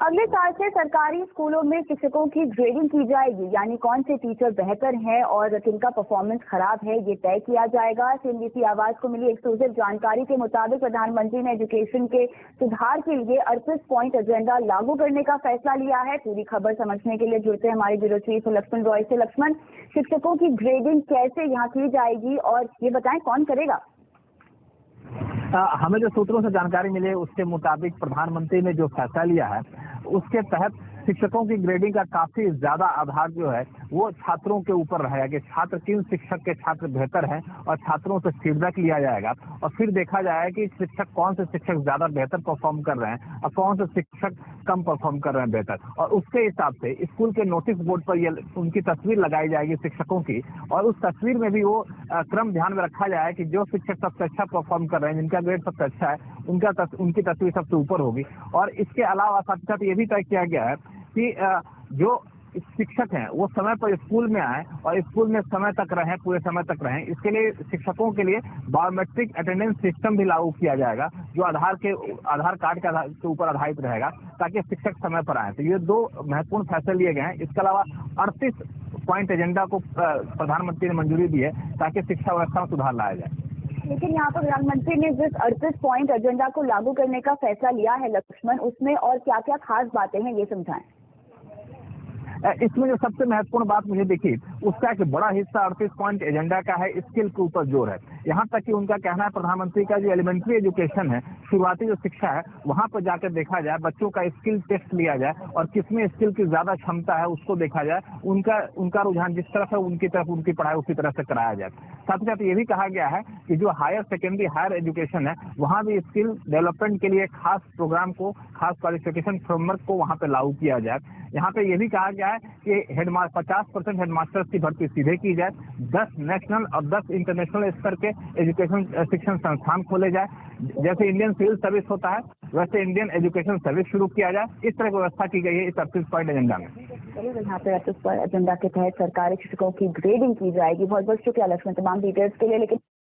अगले साल से सरकारी स्कूलों में शिक्षकों की ग्रेडिंग की जाएगी, यानी कौन से टीचर बेहतर हैं और किनका परफॉर्मेंस खराब है ये तय किया जाएगा। CNBC आवाज को मिली एक्सक्लूसिव जानकारी के मुताबिक प्रधानमंत्री ने एजुकेशन के सुधार के लिए 38 पॉइंट एजेंडा लागू करने का फैसला लिया है। पूरी खबर समझने के लिए जुड़ते हैं हमारे ब्यूरो चीफ लक्ष्मण रॉय से। लक्ष्मण, शिक्षकों की ग्रेडिंग कैसे यहाँ की जाएगी और ये बताएं कौन करेगा? हमें जो सूत्रों से जानकारी मिली उसके मुताबिक प्रधानमंत्री ने जो फैसला लिया है उसके तहत शिक्षकों की ग्रेडिंग का काफी ज्यादा आधार जो है वो छात्रों के ऊपर रहेगा कि छात्र किन शिक्षक के छात्र बेहतर हैं और छात्रों से फीडबैक लिया जाएगा और फिर देखा जाएगा कि शिक्षक कौन से शिक्षक ज्यादा बेहतर परफॉर्म कर रहे हैं और कौन से शिक्षक कम परफॉर्म कर रहे हैं बेहतर, और उसके हिसाब से स्कूल के नोटिस बोर्ड पर ये उनकी तस्वीर लगाई जाएगी शिक्षकों की, और उस तस्वीर में भी वो क्रम ध्यान में रखा जाए कि जो शिक्षक सबसे अच्छा परफॉर्म कर रहे हैं, जिनका ग्रेड सबसे अच्छा है, उनकी तस्वीर सबसे ऊपर होगी। और इसके अलावा साथ ही साथ ये भी तय किया गया है कि जो शिक्षक हैं वो समय पर स्कूल में आए और स्कूल में समय तक रहें, पूरे समय तक रहें। इसके लिए शिक्षकों के लिए बायोमेट्रिक अटेंडेंस सिस्टम भी लागू किया जाएगा जो आधार कार्ड के ऊपर आधारित रहेगा ताकि शिक्षक समय पर आए। तो ये दो महत्वपूर्ण फैसले लिए गए हैं। इसके अलावा 38 पॉइंट एजेंडा को प्रधानमंत्री ने मंजूरी दी है ताकि शिक्षा व्यवस्था में सुधार लाया जाए। लेकिन यहाँ पर प्रधानमंत्री ने जिस 38 पॉइंट एजेंडा को लागू करने का फैसला लिया है लक्ष्मण, उसमें और क्या क्या खास बातें हैं ये समझाएं। इसमें जो सबसे महत्वपूर्ण बात मुझे दिखी उसका एक बड़ा हिस्सा 38 पॉइंट एजेंडा का है स्किल के ऊपर जोर है। यहाँ तक कि उनका कहना है प्रधानमंत्री का जो एलिमेंट्री एजुकेशन है, शुरुआती जो शिक्षा है, वहाँ पर जाकर देखा जाए, बच्चों का स्किल टेस्ट लिया जाए और किसमें स्किल की ज्यादा क्षमता है उसको देखा जाए, उनका रुझान जिस तरफ है उनकी तरफ उनकी पढ़ाई उसी तरह से कराया जाए। साथ ही साथ ये भी कहा गया है कि जो हायर सेकेंडरी हायर एजुकेशन है वहाँ भी स्किल डेवलपमेंट के लिए खास प्रोग्राम को, खास क्वालिफिकेशन फ्रेमवर्क को वहाँ पे लागू किया जाए। यहाँ पे ये भी कहा गया है कि 50% हेडमास्टर्स की भर्ती सीधे की जाए, 10 नेशनल और 10 इंटरनेशनल स्तर के एजुकेशन शिक्षण संस्थान खोले जाए। जैसे इंडियन सिविल सर्विस होता है वैसे इंडियन एजुकेशन सर्विस शुरू किया जाए। इस तरह की व्यवस्था की गई है इस 38 पॉइंट एजेंडा में। यहाँ पे 38 पॉइंट एजेंडा के तहत सरकारी शिक्षकों की ग्रेडिंग की जाएगी। बहुत बहुत शुक्रिया लक्ष्मण तमाम डिटेल्स के लिए। लेकिन